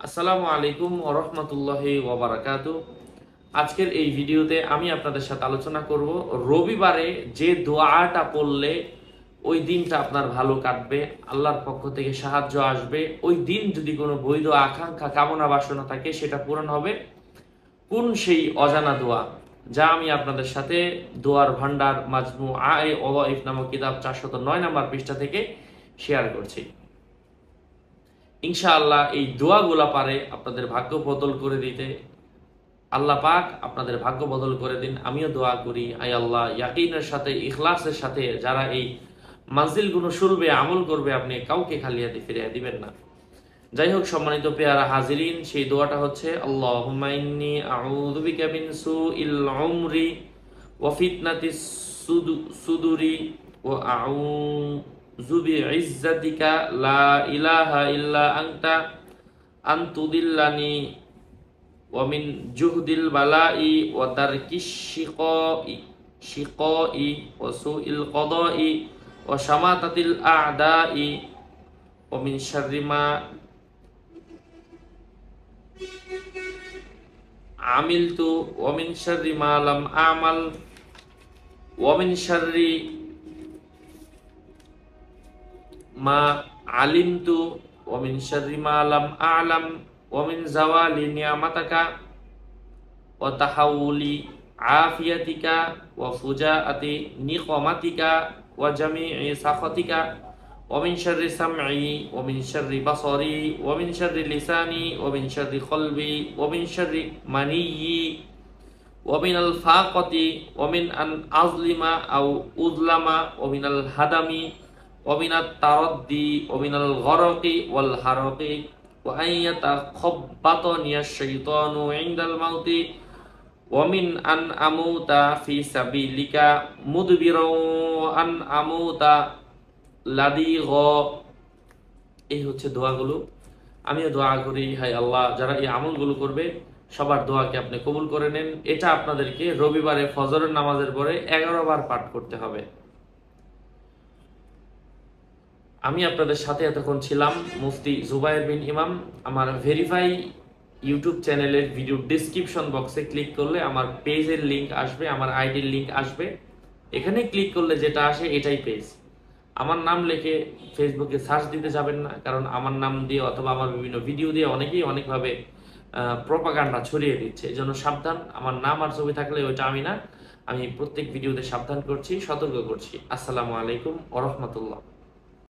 আসসালামু আলাইকুম ওয়া রাহমাতুল্লাহি ওয়া বারাকাতুহু। আজকের এই ভিডিওতে আমি আপনাদের সাথে আলোচনা করব রবিবারে যে দোয়াটা পড়লে ওই দিনটা আপনার ভালো কাটবে, আল্লাহর পক্ষ থেকে সাহায্য আসবে, ওই দিন যদি কোনো বৈধ আকাঙ্ক্ষা কামনা বাসনা থাকে সেটা পূরণ হবে। কোন সেই অজানা দোয়া যা আমি আপনাদের সাথে দোয়ার ভান্ডার মাজমুআয়ে ওয়াইফ নামক কিতাব 409 নম্বর পৃষ্ঠা থেকে শেয়ার করছি। ইনশাআল্লাহ এই দোয়াগুলা পারে আপনাদের ভাগ্য বদল করে দিতে। আল্লাহ পাক আপনাদের ভাগ্য বদল করে দিন। আমিও দোয়া করি, আয় আল্লাহ ইয়াকিনের সাথে ইখলাসের সাথে যারা এই মানজিলগুলো শুনবে আমল করবে, আপনি কাউকে খালি হাতে ফিরিয়ে দিবেন না। যাই হোক, সম্মানিত পেয়ারা হাজিরিন, সেই দোয়াটা হচ্ছে আল্লাহুম্মা ইন্নী আউযু বিকা মিন সুইল উমরি ওয়া ফিতনাতিস সুদুরি ওয়া আউযু বিইজ্জাতিকা লা ইলাহা ইল্লা আনতা আন তুদিল্লানি ওয়া মিন জুহদিল বালাই ওয়া দারকিশ শিকাই ওয়া সুইল কদাই ওয়া শামাতাতিল আ'দাই ওয়া মিন শাররি মা আমিলতু ওয়া মিন শাররি মা লাম আমাল ওয়া মিন শাররি মা আলিমতু ওয়া মিন শাররি মা লাম আ'লাম ওয়া মিন জাওয়ালি নিয়ামাতাকা ওয়া তাহাউলি আফিয়াতিকা ওয়া ফুজাআতি নিকমাতিকা ওয়া জামি'i সাখাতিকা ওয়া মিন শাররি সাম'i ওয়া মিন শাররি বাসারি ওয়া মিন শাররি লিসানি ওয়া মিন শাররি কলবি ওয়া মিন শাররি মানিয়্যি ওয়া মিনাল ফাকাতি ওয়া মিন আন আযলিমা আও উযলামা ওয়া মিনাল হাদামি ওয়া মিনাত তারাদ্দি ওয়া মিনাল গরকি ওয়াল হারকি ওয়া আন ইয়াতাখাব্বাতানি আশ-শাইতানু ইনদাল মাউতি ওয়া মিন আন আমুতা ফি সাবিলিকা মুদবিরাও ওয়া আন আমুতা লাদিগ। এই হচ্ছে দোয়াগুলো। আমিও দোয়া করি, হায় আল্লাহ যারা এই আমলগুলো করবে সবার দোয়াকে আপনি কবুল করে নেন। এটা আপনাদেরকে রবিবারে ফজরের নামাজের পরে 11 বার পাঠ করতে হবে। আমি আপনাদের সাথে এতক্ষণ ছিলাম মুফতি জুবায়ের বিন ইমাম। আমার ভেরিফাই ইউটিউব চ্যানেলের ভিডিও ডেসক্রিপশন বক্সে ক্লিক করলে আমার পেজের লিংক আসবে, আমার আইডির লিংক আসবে। এখানে ক্লিক করলে যেটা আসে এটাই পেজ। আমার নাম লিখে ফেসবুকে সার্চ দিতে যাবেন না, কারণ আমার নাম দিয়ে অথবা আমার বিভিন্ন ভিডিও দিয়ে অনেকেই অনেকভাবে প্রপাগান্ডা ছড়িয়ে দিচ্ছে। এই জন্য সাবধান। আমার নাম আর ছবি থাকলে ওইটা আমি না। আমি প্রত্যেক ভিডিওতে সাবধান করছি, সতর্ক করছি। আসসালামু আলাইকুম ওয়া রাহমাতুল্লাহ।